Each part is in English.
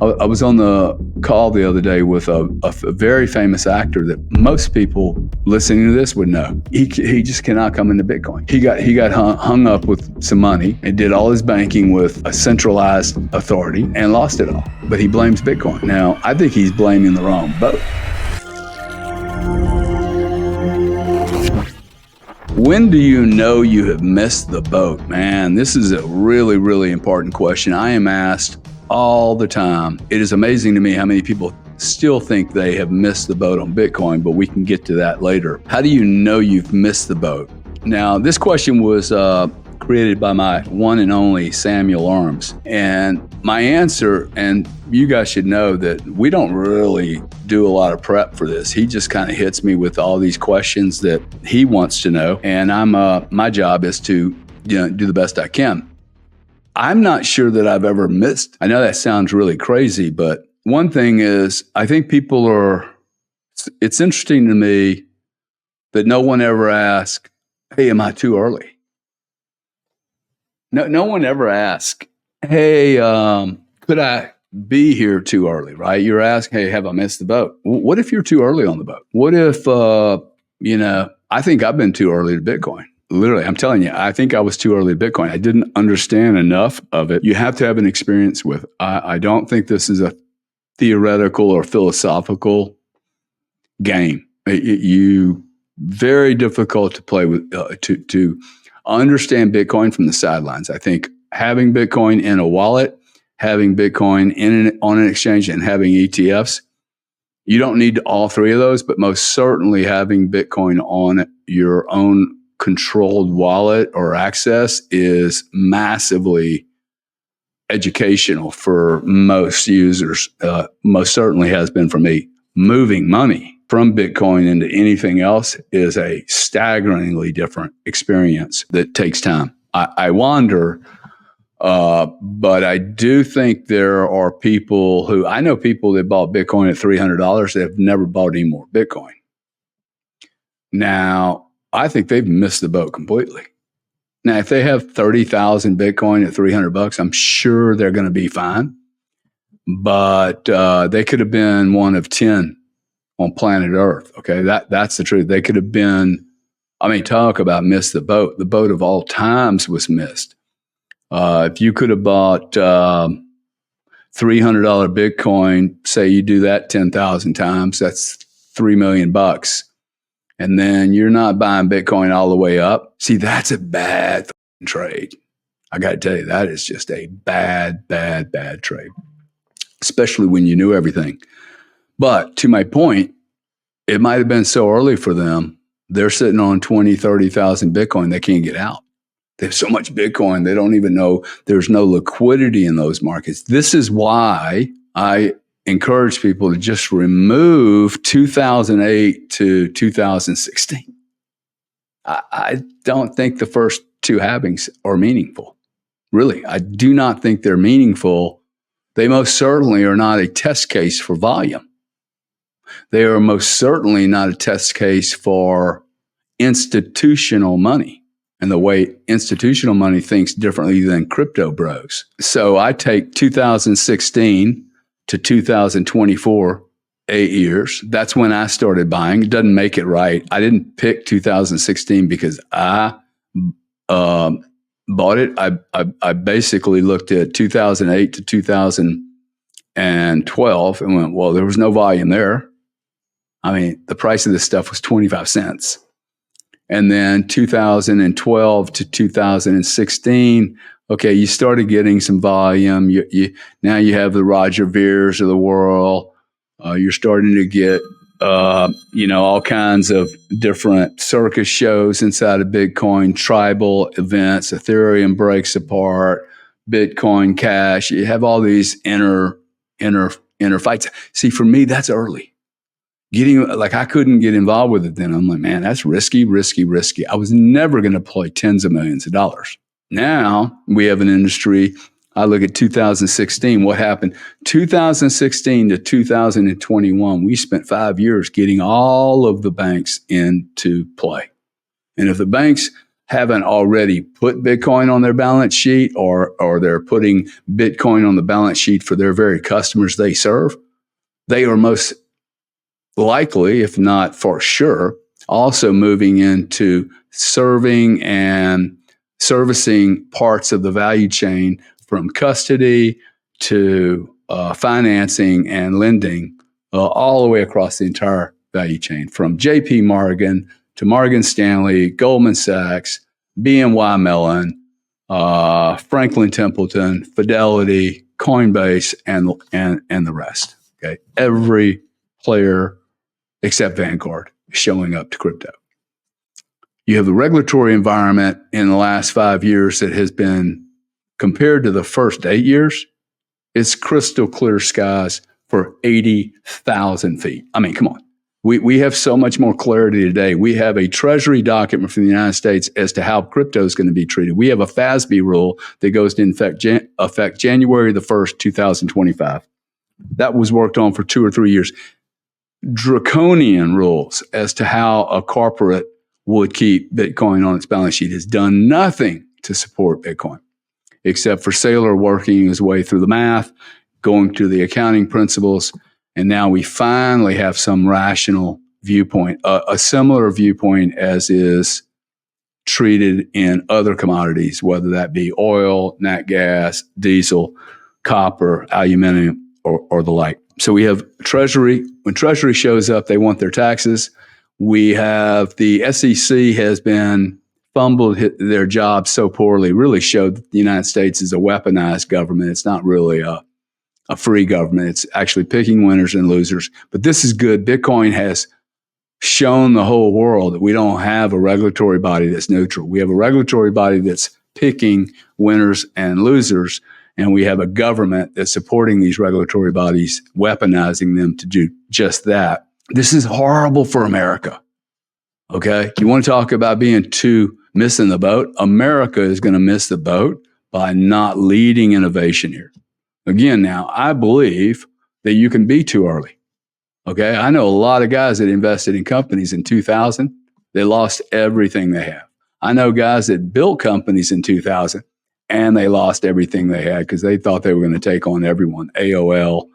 I was on the call the other day with a very famous actor that most people listening to this would know. He just cannot come into Bitcoin. He got hung up with some money and did all his banking with a centralized authority and lost it all. But he blames Bitcoin. Now, I think he's blaming the wrong boat. When do you know you have missed the boat? Man, this is a really, really important question. I am asked all the time. It is amazing to me how many people still think they have missed the boat on Bitcoin, but we can get to that later. How do you know you've missed the boat? Now, this question was created by my one and only Samuel Arms. And my answer, and you guys should know that we don't really do a lot of prep for this. He just kind of hits me with all these questions that he wants to know. And my job is to do the best I can. I'm not sure that I've ever missed. I know that sounds really crazy, but one thing is, I think it's interesting to me that no one ever asks, hey, am I too early? No one ever asks, hey, could I be here too early, right? You're asking, hey, have I missed the boat? What if you're too early on the boat? What if, I think I've been too early to Bitcoin. Literally, I'm telling you, I think I was too early to Bitcoin. I didn't understand enough of it. You have to have an experience with it. I don't think this is a theoretical or philosophical game. Very difficult to play with, to understand Bitcoin from the sidelines. I think having Bitcoin in a wallet, having Bitcoin on an exchange, and having ETFs, you don't need all three of those, but most certainly having Bitcoin on your own controlled wallet or access is massively educational for most users. Most certainly has been for me. Moving money from Bitcoin into anything else is a staggeringly different experience that takes time. I wonder, but I do think there are I know people that bought Bitcoin at $300 that have never bought any more Bitcoin. Now, I think they've missed the boat completely. Now, if they have 30,000 Bitcoin at $300, I'm sure they're going to be fine. But they could have been one of 10 on planet Earth. Okay, that's the truth. They could have been. Talk about miss the boat. The boat of all times was missed. If you could have bought $300 Bitcoin, say you do that 10,000 times, that's $3 million. And then you're not buying Bitcoin all the way up. See, that's a bad trade. I got to tell you, that is just a bad trade, especially when you knew everything. But to my point, it might have been so early for them. They're sitting on 20, 30,000 Bitcoin. They can't get out. They have so much Bitcoin. They don't even know there's no liquidity in those markets. This is why I encourage people to just remove 2008 to 2016. I don't think the first two halvings are meaningful. Really, I do not think they're meaningful. They most certainly are not a test case for volume. They are most certainly not a test case for institutional money and the way institutional money thinks differently than crypto bros. So I take 2016 to 2024, 8 years. That's when I started buying. It doesn't make it right. I didn't pick 2016 because I bought it. I basically looked at 2008 to 2012 and went, well, there was no volume there. The price of this stuff was 25 cents. And then 2012 to 2016, okay, you started getting some volume. Now you have the Roger Veers of the world. You're starting to get, all kinds of different circus shows inside of Bitcoin, tribal events, Ethereum breaks apart, Bitcoin Cash. You have all these inner fights. See, for me, that's early. I couldn't get involved with it then. I'm like, man, that's risky. I was never going to deploy tens of millions of dollars. Now we have an industry. I look at 2016, what happened? 2016 to 2021, we spent 5 years getting all of the banks into play. And if the banks haven't already put Bitcoin on their balance sheet, or they're putting Bitcoin on the balance sheet for their very customers they serve, they are most likely, if not for sure, also moving into serving and servicing parts of the value chain from custody to financing and lending, all the way across the entire value chain, from JP Morgan to Morgan Stanley, Goldman Sachs, BNY Mellon, Franklin Templeton, Fidelity, Coinbase, and the rest. Okay, every player except Vanguard is showing up to crypto. You have the regulatory environment in the last 5 years that has been, compared to the first 8 years, it's crystal clear skies for 80,000 feet. I mean, come on. We have so much more clarity today. We have a Treasury document from the United States as to how crypto is going to be treated. We have a FASB rule that goes to effect January the 1st, 2025. That was worked on for 2 or 3 years. Draconian rules as to how a corporate would keep Bitcoin on its balance sheet has done nothing to support Bitcoin, except for Saylor working his way through the math, going to the accounting principles, and now we finally have some rational viewpoint, a similar viewpoint as is treated in other commodities, whether that be oil, nat gas, diesel, copper, aluminum, or the like. So we have Treasury. When Treasury shows up, they want their taxes. We have the SEC has been fumbled their job so poorly, really showed that the United States is a weaponized government. It's not really a free government. It's actually picking winners and losers. But this is good. Bitcoin has shown the whole world that we don't have a regulatory body that's neutral. We have a regulatory body that's picking winners and losers. And we have a government that's supporting these regulatory bodies, weaponizing them to do just that. This is horrible for America. Okay? You want to talk about being missing the boat? America is going to miss the boat by not leading innovation here. Again, now, I believe that you can be too early. Okay? I know a lot of guys that invested in companies in 2000. They lost everything they have. I know guys that built companies in 2000. And they lost everything they had because they thought they were going to take on everyone. AOL.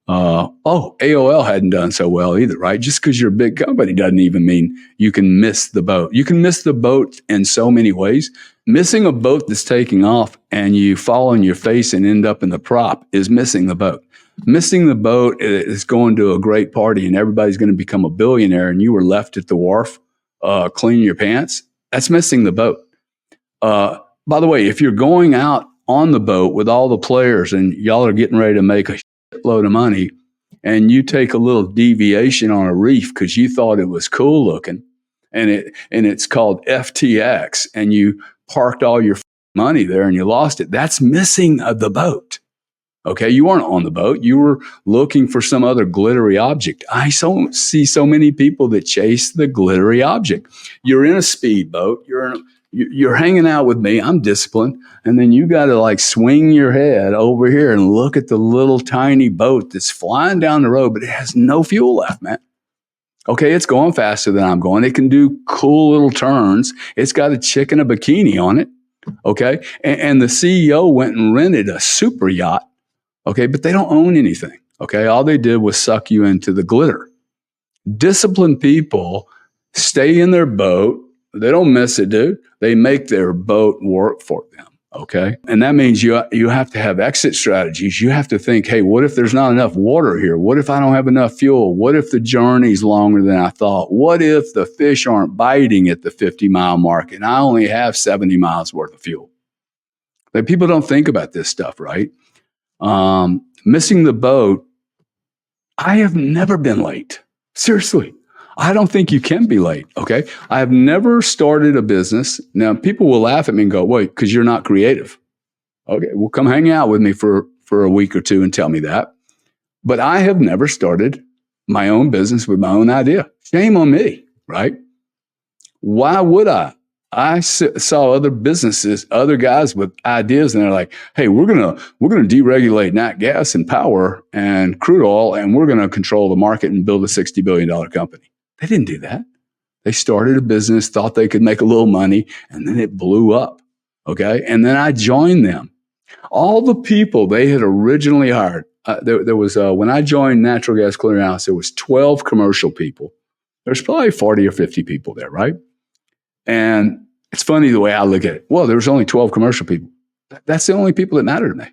AOL hadn't done so well either, right? Just because you're a big company doesn't even mean you can miss the boat. You can miss the boat in so many ways. Missing a boat that's taking off and you fall on your face and end up in the prop is missing the boat. Missing the boat is going to a great party and everybody's going to become a billionaire and you were left at the wharf cleaning your pants. That's missing the boat. By the way, if you're going out on the boat with all the players and y'all are getting ready to make a load of money and you take a little deviation on a reef because you thought it was cool looking and it's called FTX and you parked all your money there and you lost it, that's missing the boat. Okay, you weren't on the boat. You were looking for some other glittery object. I see so many people that chase the glittery object. You're in a speedboat. You're hanging out with me. I'm disciplined. And then you got to like swing your head over here and look at the little tiny boat that's flying down the road, but it has no fuel left, man. Okay, it's going faster than I'm going. It can do cool little turns. It's got a chick in a bikini on it. Okay, and the CEO went and rented a super yacht. Okay, but they don't own anything. Okay, all they did was suck you into the glitter. Disciplined people stay in their boat. They don't miss it, dude. They make their boat work for them, okay? And that means you have to have exit strategies. You have to think, hey, what if there's not enough water here? What if I don't have enough fuel? What if the journey's longer than I thought? What if the fish aren't biting at the 50-mile mark and I only have 70 miles worth of fuel? Like, people don't think about this stuff, right? Missing the boat, I have never been late. Seriously. I don't think you can be late, okay? I have never started a business. Now, people will laugh at me and go, wait, because you're not creative. Okay, well, come hang out with me for a week or two and tell me that. But I have never started my own business with my own idea. Shame on me, right? Why would I? I saw other businesses, other guys with ideas, and they're like, hey, we're gonna deregulate nat gas and power and crude oil, and we're going to control the market and build a $60 billion company. They didn't do that. They started a business, thought they could make a little money, and then it blew up. Okay. And then I joined them. All the people they had originally hired, there was, when I joined Natural Gas Clearinghouse, there was 12 commercial people. There's probably 40 or 50 people there, right? And it's funny the way I look at it. Well, there was only 12 commercial people. That's the only people that matter to me.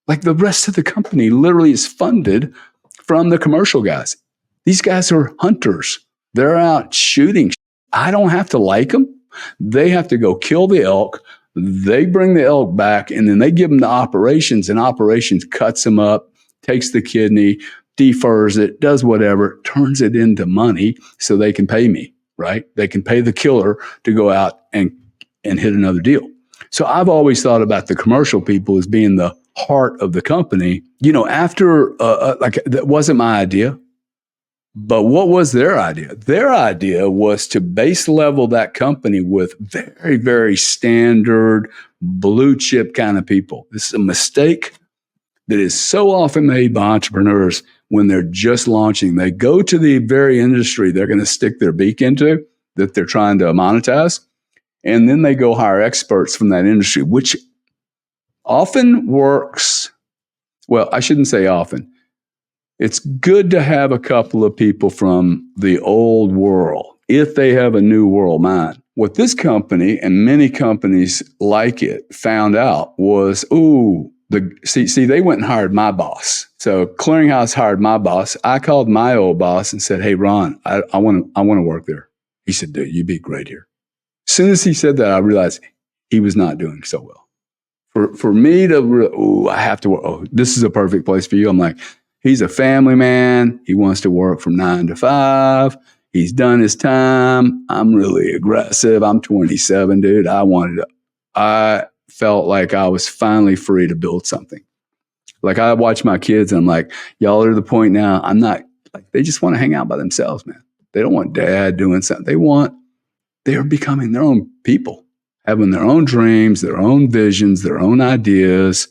Like the rest of the company literally is funded from the commercial guys. These guys are hunters. They're out shooting. I don't have to like them. They have to go kill the elk. They bring the elk back, and then they give them the operations, and operations cuts them up, takes the kidney, defers it, does whatever, turns it into money so they can pay me, right? They can pay the killer to go out and hit another deal. So I've always thought about the commercial people as being the heart of the company. You know, after, like, that wasn't my idea. But what was their idea? Their idea was to base level that company with very, very standard blue chip kind of people. This is a mistake that is so often made by entrepreneurs when they're just launching. They go to the very industry they're going to stick their beak into, that they're trying to monetize, and then they go hire experts from that industry, which often works. Well, I shouldn't say often. It's good to have a couple of people from the old world if they have a new world mind. What this company and many companies like it found out was, see, they went and hired my boss. So Clearinghouse hired my boss. I called my old boss and said, "Hey, Ron, I want to work there." He said, "Dude, you'd be great here." As soon as he said that, I realized he was not doing so well. For me to, I have to work. Oh, this is a perfect place for you. I'm like, he's a family man. He wants to work from 9 to 5. He's done his time. I'm really aggressive. I'm 27, dude. I felt like I was finally free to build something. Like I watch my kids and I'm like, y'all are to the point now. I'm not like, they just want to hang out by themselves, man. They don't want dad doing something. They're becoming their own people, having their own dreams, their own visions, their own ideas.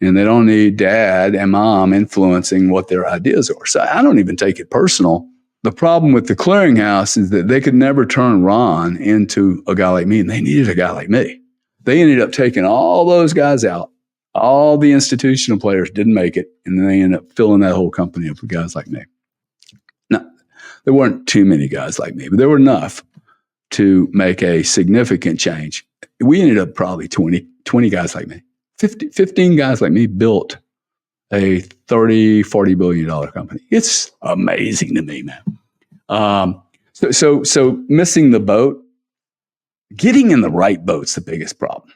And they don't need dad and mom influencing what their ideas are. So I don't even take it personal. The problem with the Clearinghouse is that they could never turn Ron into a guy like me, and they needed a guy like me. They ended up taking all those guys out. All the institutional players didn't make it, and then they ended up filling that whole company up with guys like me. Now, there weren't too many guys like me, but there were enough to make a significant change. We ended up probably 20 guys like me. 15 guys like me built a $30-40 billion company. It's amazing to me, man. So missing the boat, getting in the right boat's the biggest problem.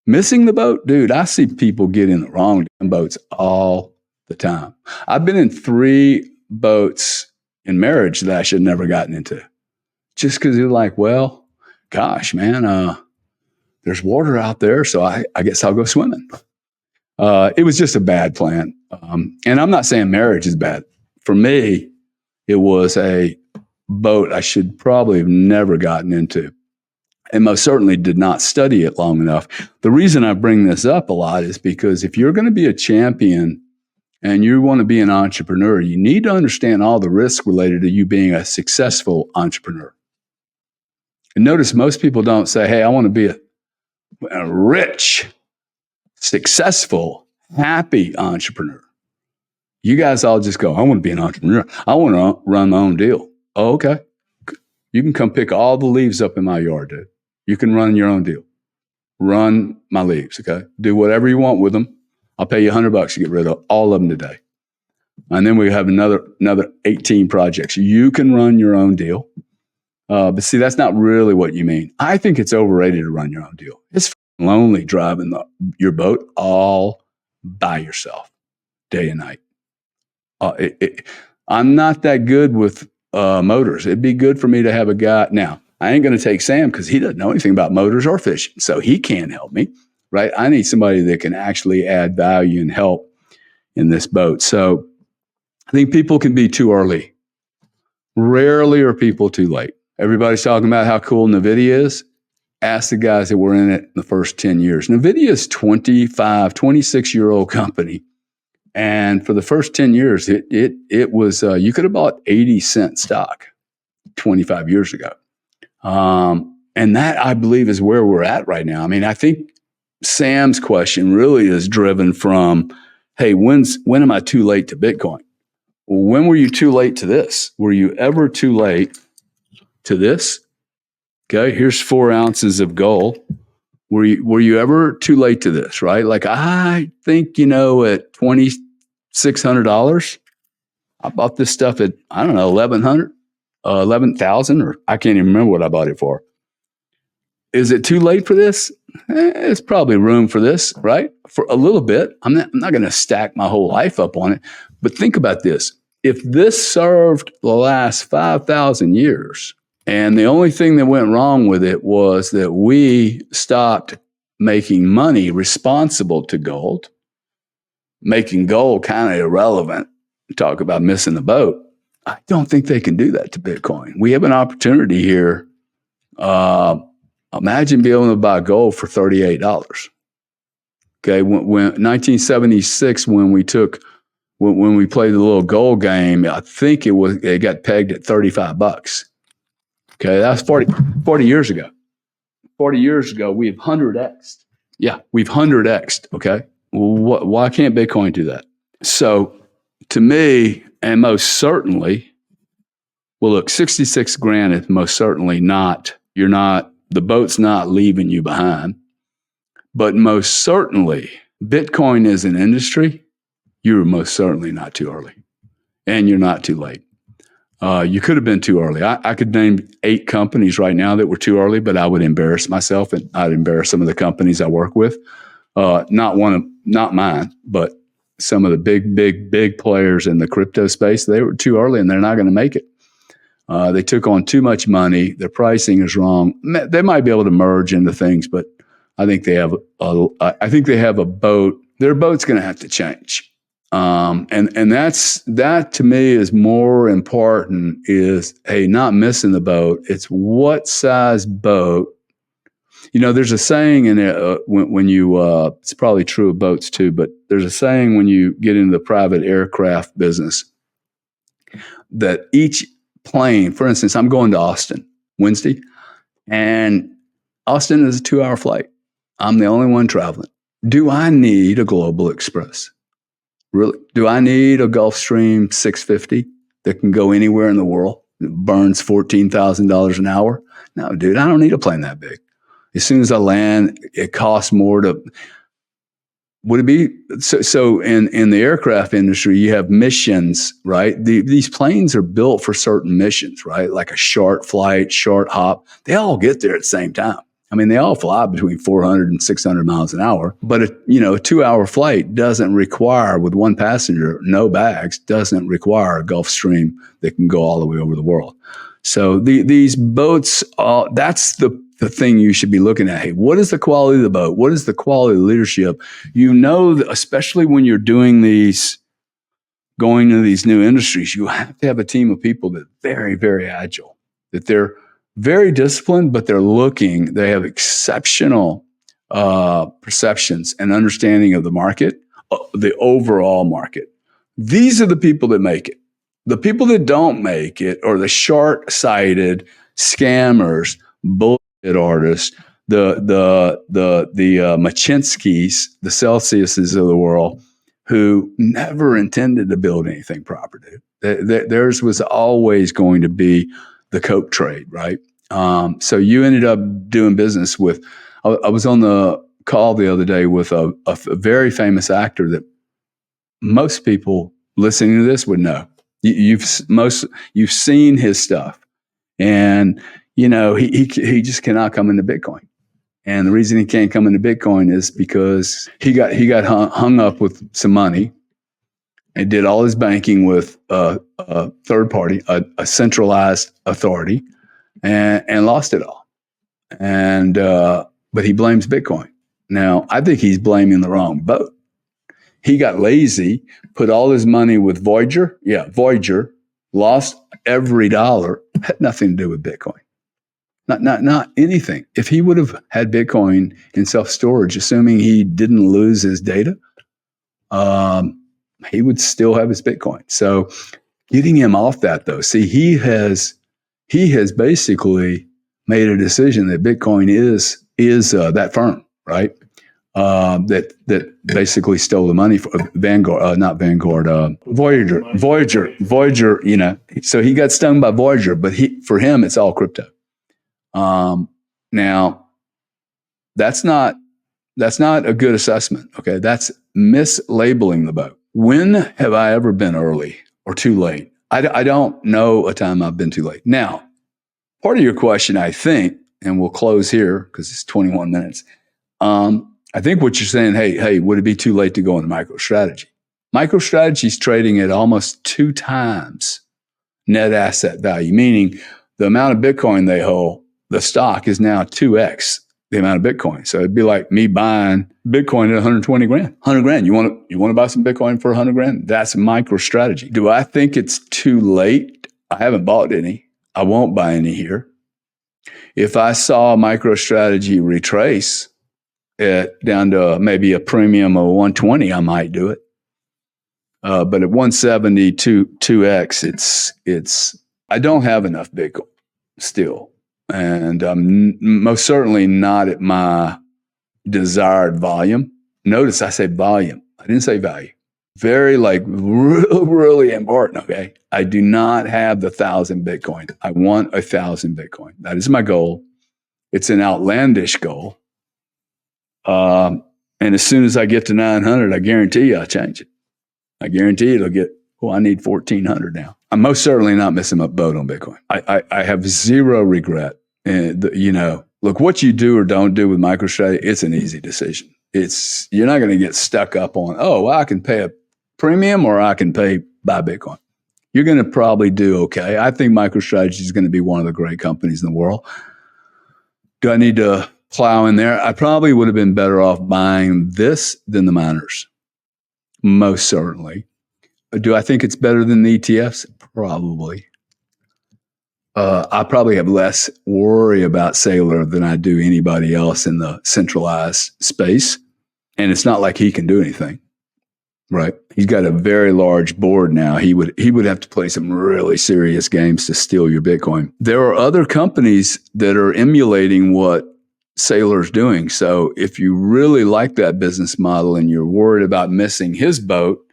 Missing the boat, dude, I see people get in the wrong boats all the time. I've been in 3 boats in marriage that I should have never gotten into. Just because you're like, well, gosh, man, there's water out there, so I guess I'll go swimming. It was just a bad plan. And I'm not saying marriage is bad. For me, it was a boat I should probably have never gotten into, and most certainly did not study it long enough. The reason I bring this up a lot is because if you're going to be a champion and you want to be an entrepreneur, you need to understand all the risks related to you being a successful entrepreneur. And notice most people don't say, hey, I want to be a rich, successful, happy entrepreneur. You guys all just go, I want to be an entrepreneur. I want to run my own deal. Oh, okay. You can come pick all the leaves up in my yard, dude. You can run your own deal. Run my leaves, okay? Do whatever you want with them. I'll pay you $100 to get rid of all of them today. And then we have another 18 projects. You can run your own deal. But see, that's not really what you mean. I think it's overrated to run your own deal. It's lonely driving your boat all by yourself, day and night. I'm not that good with motors. It'd be good for me to have a guy. Now, I ain't going to take Sam because he doesn't know anything about motors or fishing, so he can't help me, right? I need somebody that can actually add value and help in this boat. So I think people can be too early. Rarely are people too late. Everybody's talking about how cool NVIDIA is. Ask the guys that were in it in the first 10 years. NVIDIA is 26-year-old company. And for the first 10 years, it was, you could have bought 80-cent stock. 25 years ago. And that, I believe, is where we're at right now. I mean, I think Sam's question really is driven from, hey, when am I too late to Bitcoin? Well, when were you too late to this? Were you ever too late to this? Okay, here's 4 ounces of gold. Were you ever too late to this, right? Like, I think, at $2,600, I bought this stuff at, I don't know, 1,100, 11,000, or I can't even remember what I bought it for. Is it too late for this? It's probably room for this, right? For a little bit. I'm not going to stack my whole life up on it. But think about this. If this served the last 5,000 years, and the only thing that went wrong with it was that we stopped making money responsible to gold, making gold kind of irrelevant, talk about missing the boat. I don't think they can do that to Bitcoin. We have an opportunity here. Imagine being able to buy gold for $38. Okay, when 1976, when we played the little gold game, I think it got pegged at $35. Okay, that's 40 years ago. 40 years ago, we've 100x'd. Yeah, we've 100x'd. Okay, why can't Bitcoin do that? So, to me, and most certainly, well, look, 66 grand is most certainly not. The boat's not leaving you behind. But most certainly, Bitcoin is an industry. You're most certainly not too early, and you're not too late. You could have been too early. I could name 8 companies right now that were too early, but I would embarrass myself, and I'd embarrass some of the companies I work with. Not mine, but some of the big players in the crypto space. They were too early, and they're not going to make it. They took on too much money. Their pricing is wrong. They might be able to merge into things, but I think they have a boat. Their boat's going to have to change. And that to me is more important is, hey, not missing the boat. It's what size boat. There's a saying in it when you, it's probably true of boats too, but there's a saying when you get into the private aircraft business that each plane, for instance, I'm going to Austin Wednesday, and Austin is a 2-hour flight. I'm the only one traveling. Do I need a Global Express? Really? Do I need a Gulfstream 650 that can go anywhere in the world? It burns $14,000 an hour? No, dude, I don't need a plane that big. As soon as I land, it costs more to. Would it be so? In the aircraft industry, you have missions, right? These planes are built for certain missions, right? Like a short flight, short hop. They all get there at the same time. I mean, they all fly between 400 and 600 miles an hour. But a 2-hour flight doesn't require, with one passenger, no bags, doesn't require a Gulfstream that can go all the way over the world. So these boats, that's the thing you should be looking at. Hey, what is the quality of the boat? What is the quality of the leadership? Especially when you're going into these new industries, you have to have a team of people that are very, very agile, that they're very disciplined, but they have exceptional perceptions and understanding of the market, the overall market. These are the people that make it. The people that don't make it are the short-sighted scammers, bullshit artists, the Machinskys, the Celsiuses of the world, who never intended to build anything proper. Theirs was always going to be the coke trade, right? So you ended up doing business with. I was on the call the other day with a very famous actor that most people listening to this would know. You've seen his stuff, and he just cannot come into Bitcoin. And the reason he can't come into Bitcoin is because he got hung up with some money and did all his banking with a third party, a centralized authority, and lost it all. And but he blames Bitcoin. Now, I think he's blaming the wrong boat. He got lazy, put all his money with Voyager. Yeah, Voyager, lost every dollar. Had nothing to do with Bitcoin. Not anything. If he would have had Bitcoin in self-storage, assuming he didn't lose his data, he would still have his Bitcoin. So getting him off that, though, see, he has he has basically made a decision that Bitcoin is that firm, right? That basically stole the money for Vanguard, not Vanguard, Voyager. You know, so he got stung by Voyager, but for him it's all crypto. Now, that's not a good assessment. Okay, that's mislabeling the boat. When have I ever been early or too late? I don't know a time I've been too late. Now, part of your question, I think, and we'll close here because it's 21 minutes. I think what you're saying, hey, would it be too late to go into MicroStrategy? MicroStrategy is trading at almost 2 times net asset value, meaning the amount of Bitcoin they hold, the stock is now 2x the amount of Bitcoin. So it'd be like me buying Bitcoin at 120 grand. 100 grand. You want to buy some Bitcoin for 100 grand? That's MicroStrategy. Do I think it's too late? I haven't bought any. I won't buy any here. If I saw MicroStrategy retrace it down to maybe a premium of 120, I might do it. But at 170, 2x, it's I don't have enough Bitcoin still. And I'm most certainly not at my desired volume. Notice I say volume. I didn't say value. Very really important, okay? I do not have the 1,000 Bitcoin. I want 1,000 Bitcoin. That is my goal. It's an outlandish goal. And as soon as I get to 900, I guarantee you I'll change it. I guarantee it'll get, I need 1,400 now. I'm most certainly not missing my boat on Bitcoin. I have zero regret. And, look, what you do or don't do with MicroStrategy, it's an easy decision. You're not going to get stuck up on, I can pay a premium or I can buy Bitcoin. You're going to probably do okay. I think MicroStrategy is going to be one of the great companies in the world. Do I need to plow in there? I probably would have been better off buying this than the miners. Most certainly. Do I think it's better than the ETFs? Probably. I probably have less worry about Saylor than I do anybody else in the centralized space. And it's not like he can do anything, right? He's got a very large board now. He would have to play some really serious games to steal your Bitcoin. There are other companies that are emulating what Saylor's doing. So if you really like that business model and you're worried about missing his boat,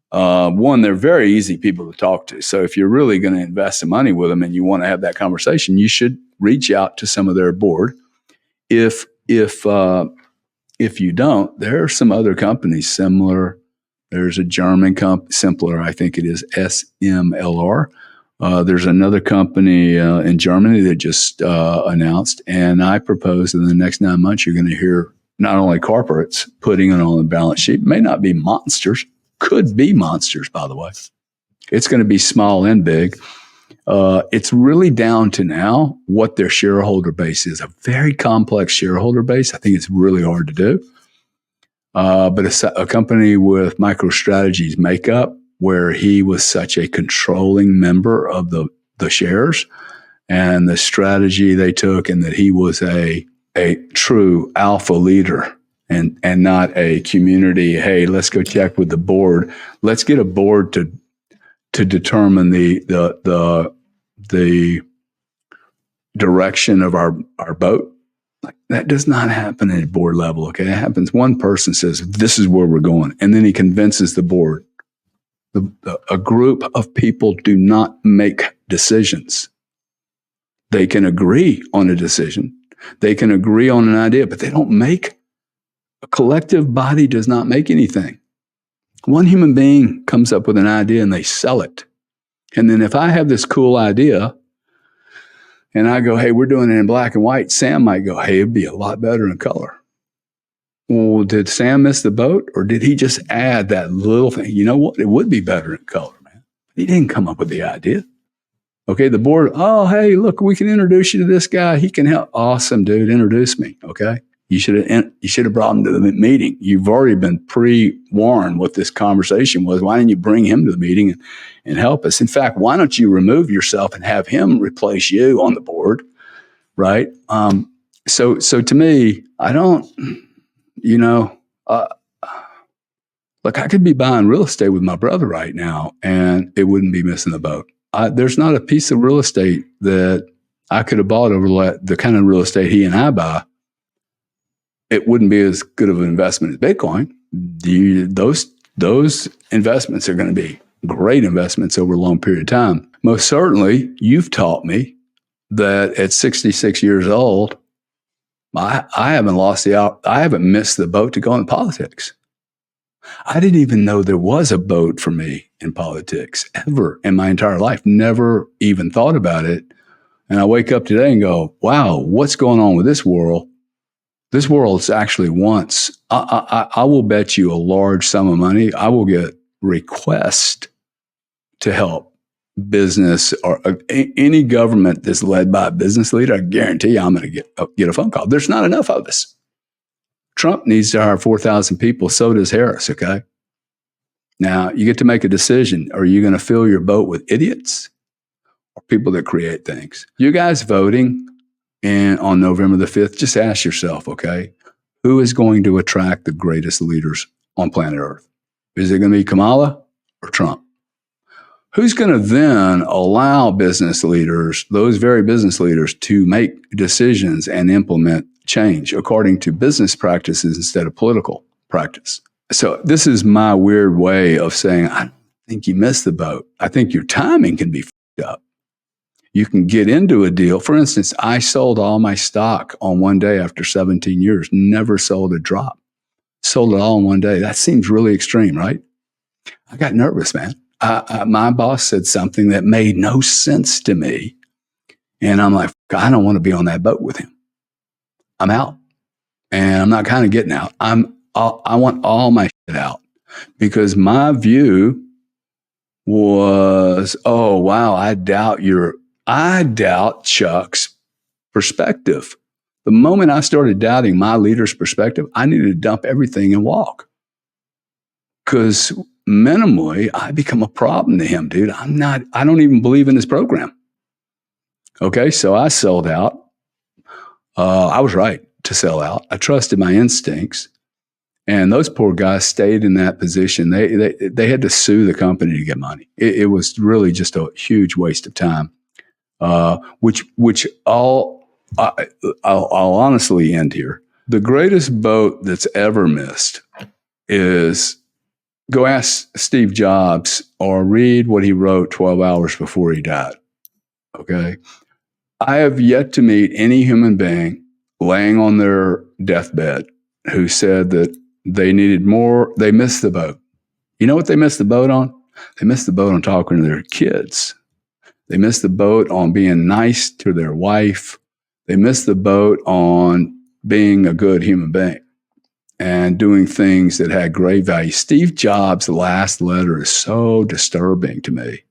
one, they're very easy people to talk to. So if you're really going to invest some money with them and you want to have that conversation, you should reach out to some of their board. If you don't, there are some other companies similar. There's a German company, Simpler, I think it is SMLR. There's another company in Germany that just announced, and I propose in the next 9 months you're going to hear not only corporates putting it on the balance sheet, may not be monsters, could be monsters, by the way. It's going to be small and big. It's really down to now what their shareholder base is. A very complex shareholder base. I think it's really hard to do. But a company with MicroStrategy's makeup, where he was such a controlling member of the shares and the strategy they took, and that he was a true alpha leader and not a community, hey, let's go check with the board. Let's get a board to determine the direction of our boat. Like, that does not happen at board level, okay? It happens. One person says, this is where we're going, and then he convinces the board. A group of people do not make decisions. They can agree on a decision. They can agree on an idea, but they don't make. A collective body does not make anything. One human being comes up with an idea and they sell it. And then if I have this cool idea and I go, hey, we're doing it in black and white, Sam might go, hey, it'd be a lot better in color. Well, did Sam miss the boat, or did he just add that little thing? You know what? It would be better in color, man. He didn't come up with the idea. Okay, the board, hey, look, we can introduce you to this guy. He can help. Awesome, dude. Introduce me, okay? You should have brought him to the meeting. You've already been pre-warned what this conversation was. Why didn't you bring him to the meeting and help us? In fact, why don't you remove yourself and have him replace you on the board, right? So to me, I don't, look, I could be buying real estate with my brother right now, and it wouldn't be missing the boat. There's not a piece of real estate that I could have bought over the kind of real estate he and I buy. It wouldn't be as good of an investment as Bitcoin. Those investments are going to be great investments over a long period of time. Most certainly, you've taught me that at 66 years old, I haven't missed the boat to go into politics. I didn't even know there was a boat for me in politics ever in my entire life. Never even thought about it. And I wake up today and go, wow, what's going on with this world? This world actually wants, I will bet you a large sum of money. I will get requests to help business or any government that's led by a business leader. I guarantee you I'm going to get a phone call. There's not enough of us. Trump needs to hire 4,000 people. So does Harris, okay? Now, you get to make a decision. Are you going to fill your boat with idiots or people that create things? You guys voting on November the 5th, just ask yourself, okay, who is going to attract the greatest leaders on planet Earth? Is it going to be Kamala or Trump? Who's going to then allow business leaders, those very business leaders, to make decisions and implement change according to business practices instead of political practice? So this is my weird way of saying, I don't think you missed the boat. I think your timing can be f***ed up. You can get into a deal. For instance, I sold all my stock on one day after 17 years, never sold a drop. Sold it all in one day. That seems really extreme, right? I got nervous, man. My boss said something that made no sense to me. And I'm like, I don't want to be on that boat with him. I'm out. And I'm not kind of getting out. I want all my shit out because my view was, oh, wow, I doubt Chuck's perspective. The moment I started doubting my leader's perspective, I needed to dump everything and walk. Because minimally, I become a problem to him, dude. I don't even believe in this program. Okay, so I sold out. I was right to sell out. I trusted my instincts. And those poor guys stayed in that position. They had to sue the company to get money. It was really just a huge waste of time, which I'll honestly end here. The greatest boat that's ever missed is go ask Steve Jobs or read what he wrote 12 hours before he died. Okay. I have yet to meet any human being laying on their deathbed who said that they needed more. They missed the boat. You know what they missed the boat on? They missed the boat on talking to their kids. They missed the boat on being nice to their wife. They missed the boat on being a good human being and doing things that had great value. Steve Jobs' last letter is so disturbing to me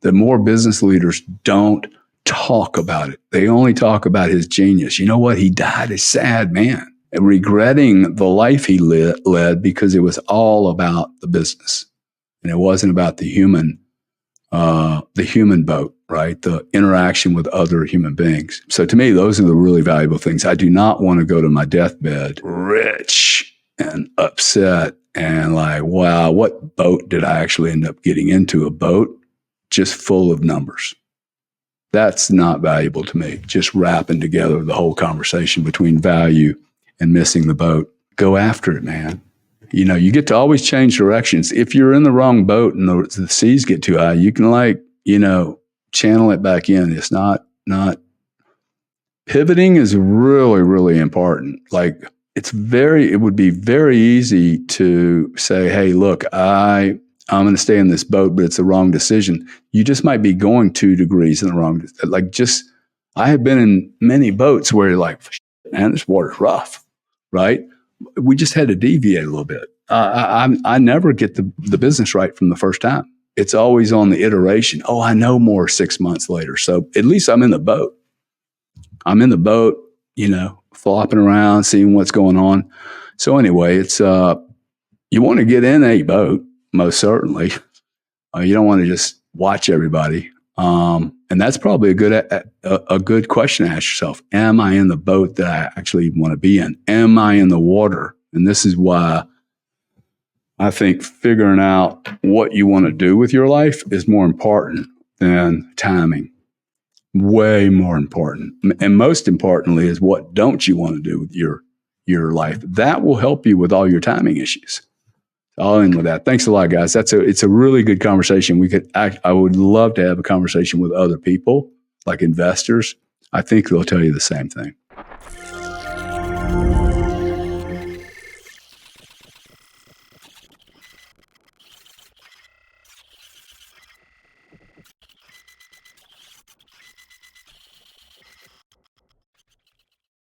that more business leaders don't talk about it. They only talk about his genius. You know what? He died a sad man, regretting the life he led because it was all about the business and it wasn't about the human boat, right? The interaction with other human beings. So to me, those are the really valuable things. I do not want to go to my deathbed rich and upset and like, wow, what boat did I actually end up getting into? A boat just full of numbers. That's not valuable to me. Just wrapping together the whole conversation between value and missing the boat. Go after it, man. You know, you get to always change directions. If you're in the wrong boat and the seas get too high, you can channel it back in. It's not pivoting is really, really important. Like it would be very easy to say, hey, look, I'm going to stay in this boat, but it's the wrong decision. You just might be going 2 degrees in the wrong, I have been in many boats where you're like, man, this water's rough, right? We just had to deviate a little bit. I never get the business right from the first time. It's always on the iteration. Oh, I know more 6 months later. So at least I'm in the boat. I'm in the boat, flopping around, seeing what's going on. So anyway, it's you want to get in a boat, most certainly. You don't want to just watch everybody. And that's probably a good question to ask yourself. Am I in the boat that I actually want to be in? Am I in the water? And this is why I think figuring out what you want to do with your life is more important than timing. Way more important. And most importantly is what don't you want to do with your life? That will help you with all your timing issues. I'll end with that. Thanks a lot, guys. It's a really good conversation. I would love to have a conversation with other people, like investors. I think they'll tell you the same thing.